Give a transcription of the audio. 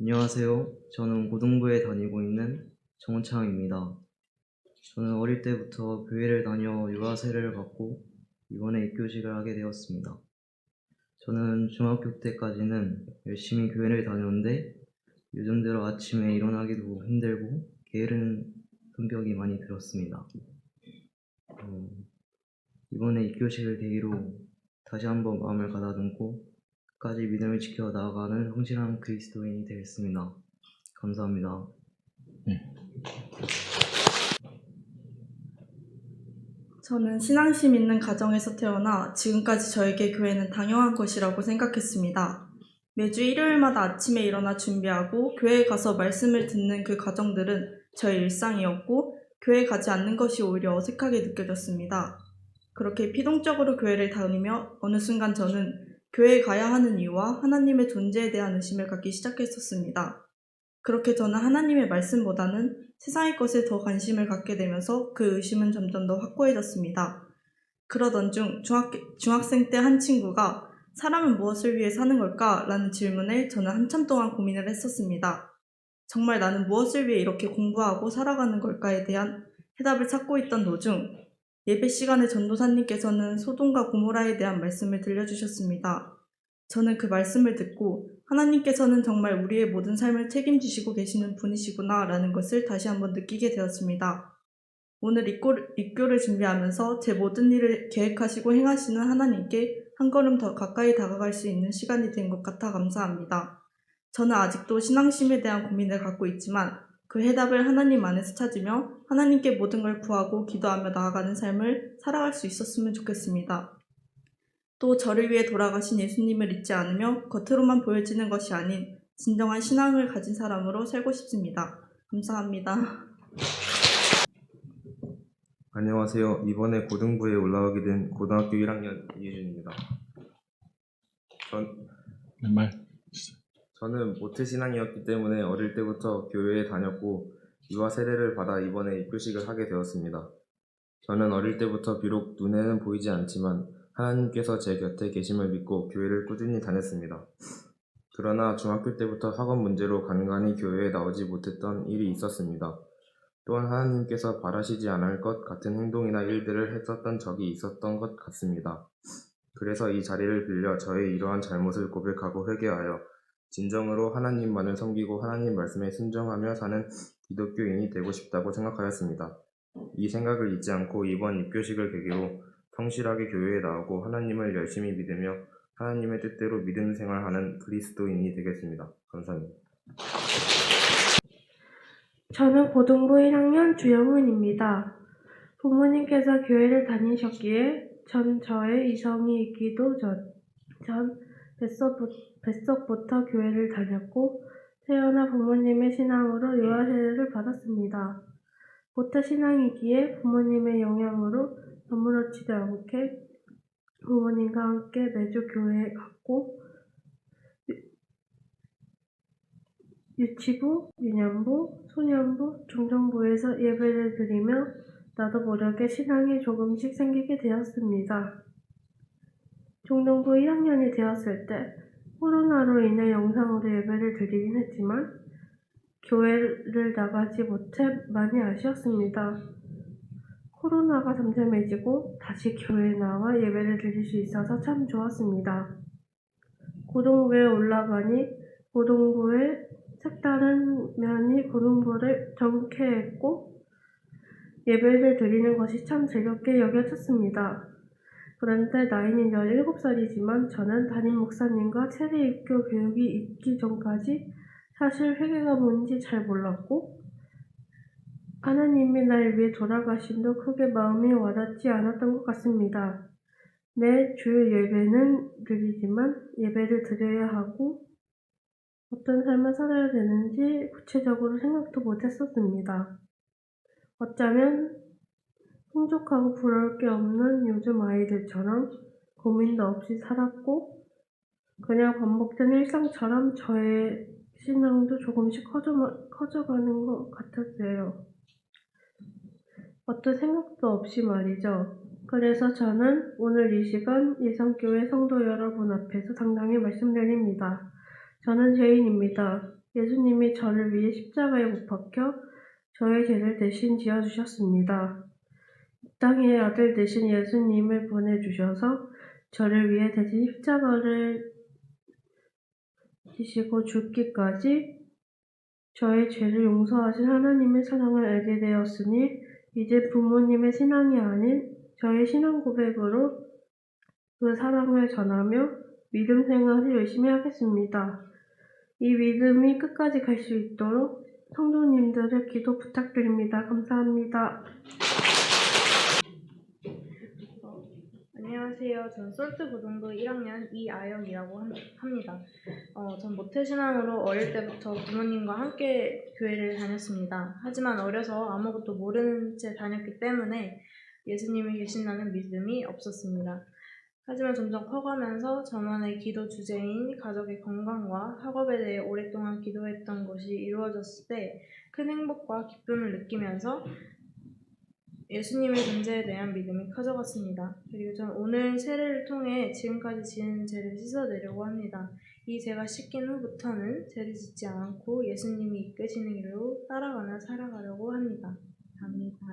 안녕하세요. 저는 고등부에 다니고 있는 정원창입니다. 저는 어릴 때부터 교회를 다녀 유아 세례를 받고 이번에 입교식을 하게 되었습니다. 저는 중학교 때까지는 열심히 교회를 다녔는데 요즘 들어 아침에 일어나기도 힘들고 게으른 성격이 많이 들었습니다. 이번에 입교식을 계기로 다시 한번 마음을 가다듬고 끝까지 믿음을 지켜 나아가는 성실한 그리스도인이 되겠습니다. 감사합니다. 저는 신앙심 있는 가정에서 태어나 지금까지 저에게 교회는 당연한 것이라고 생각했습니다. 매주 일요일마다 아침에 일어나 준비하고 교회에 가서 말씀을 듣는 그 과정들은 저의 일상이었고 교회에 가지 않는 것이 오히려 어색하게 느껴졌습니다. 그렇게 피동적으로 교회를 다니며 어느 순간 저는 교회에 가야 하는 이유와 하나님의 존재에 대한 의심을 갖기 시작했었습니다. 그렇게 저는 하나님의 말씀보다는 세상의 것에 더 관심을 갖게 되면서 그 의심은 점점 더 확고해졌습니다. 그러던 중 중학생 때 한 친구가 사람은 무엇을 위해 사는 걸까? 라는 질문에 저는 한참 동안 고민을 했었습니다. 정말 나는 무엇을 위해 이렇게 공부하고 살아가는 걸까에 대한 해답을 찾고 있던 도중 예배 시간에 전도사님께서는 소돔과 고모라에 대한 말씀을 들려주셨습니다. 저는 그 말씀을 듣고 하나님께서는 정말 우리의 모든 삶을 책임지시고 계시는 분이시구나 라는 것을 다시 한번 느끼게 되었습니다. 오늘 입교를 준비하면서 제 모든 일을 계획하시고 행하시는 하나님께 한 걸음 더 가까이 다가갈 수 있는 시간이 된 것 같아 감사합니다. 저는 아직도 신앙심에 대한 고민을 갖고 있지만 그 해답을 하나님 안에서 찾으며 하나님께 모든 걸 구하고 기도하며 나아가는 삶을 살아갈 수 있었으면 좋겠습니다. 또 저를 위해 돌아가신 예수님을 잊지 않으며 겉으로만 보여지는 것이 아닌 진정한 신앙을 가진 사람으로 살고 싶습니다. 감사합니다. 안녕하세요. 이번에 고등부에 올라가게 된 고등학교 1학년 이혜준입니다. 저는 모태신앙이었기 때문에 어릴 때부터 교회에 다녔고 유아 세례를 받아 이번에 입교식을 하게 되었습니다. 저는 어릴 때부터 비록 눈에는 보이지 않지만 하나님께서 제 곁에 계심을 믿고 교회를 꾸준히 다녔습니다. 그러나 중학교 때부터 학업 문제로 간간히 교회에 나오지 못했던 일이 있었습니다. 또한 하나님께서 바라시지 않을 것 같은 행동이나 일들을 했었던 적이 있었던 것 같습니다. 그래서 이 자리를 빌려 저의 이러한 잘못을 고백하고 회개하여 진정으로 하나님만을 섬기고 하나님 말씀에 순종하며 사는 기독교인이 되고 싶다고 생각하였습니다. 이 생각을 잊지 않고 이번 입교식을 계기로 성실하게 교회에 나오고 하나님을 열심히 믿으며 하나님의 뜻대로 믿음 생활하는 그리스도인이 되겠습니다. 감사합니다. 저는 고등부 1학년 주영은입니다. 부모님께서 교회를 다니셨기에 저의 이성이 있기도 전 뱃속부터 교회를 다녔고 태어나 부모님의 신앙으로 유아 세례를 받았습니다. 모태신앙이기에 부모님의 영향으로 아무렇지도 않게 부모님과 함께 매주 교회에 갔고 유치부, 유년부, 소년부, 중등부에서 예배를 드리며 나도 모르게 신앙이 조금씩 생기게 되었습니다. 중등부 1학년이 되었을 때 코로나로 인해 영상으로 예배를 드리긴 했지만 교회를 나가지 못해 많이 아쉬웠습니다. 코로나가 잠잠해지고 다시 교회에 나와 예배를 드릴 수 있어서 참 좋았습니다. 고등부에 올라가니 고등부의 색다른 면이 고등부를 정쾌했고 예배를 드리는 것이 참 즐겁게 여겨졌습니다. 그런데 나이는 17살이지만 저는 담임 목사님과 세례 입교 교육이 있기 전까지 사실 회개가 뭔지 잘 몰랐고 하나님이 날 위해 돌아가심도 크게 마음이 와닿지 않았던 것 같습니다. 매 주일 예배는 드리지만 예배를 드려야 하고 어떤 삶을 살아야 되는지 구체적으로 생각도 못했었습니다. 어쩌면 풍족하고 부러울 게 없는 요즘 아이들처럼 고민도 없이 살았고 그냥 반복된 일상처럼 저의 신앙도 조금씩 커져가는 것 같았어요. 어떤 생각도 없이 말이죠. 그래서 저는 오늘 이 시간 예성교회 성도 여러분 앞에서 당당히 말씀드립니다. 저는 죄인입니다. 예수님이 저를 위해 십자가에 못 박혀 저의 죄를 대신 지어주셨습니다. 이 땅에 아들 되신 예수님을 보내주셔서 저를 위해 대신 십자가를 지시고 죽기까지 저의 죄를 용서하신 하나님의 사랑을 알게 되었으니 이제 부모님의 신앙이 아닌 저의 신앙 고백으로 그 사랑을 전하며 믿음 생활을 열심히 하겠습니다. 이 믿음이 끝까지 갈 수 있도록 성도님들의 기도 부탁드립니다. 감사합니다. 안녕하세요. 저는 솔트고등부 1학년 이아영이라고 합니다. 전 모태신앙으로 어릴 때부터 부모님과 함께 교회를 다녔습니다. 하지만 어려서 아무것도 모르는 채 다녔기 때문에 예수님이 계신다는 믿음이 없었습니다. 하지만 점점 커가면서 저만의 기도 주제인 가족의 건강과 학업에 대해 오랫동안 기도했던 것이 이루어졌을 때 큰 행복과 기쁨을 느끼면서 예수님의 존재에 대한 믿음이 커져갔습니다. 그리고 저는 오늘 세례를 통해 지금까지 지은 죄를 씻어내려고 합니다. 이 죄가 씻긴 후부터는 죄를 짓지 않고 예수님이 이끄시는 길로 따라가며 살아가려고 합니다. 감사합니다.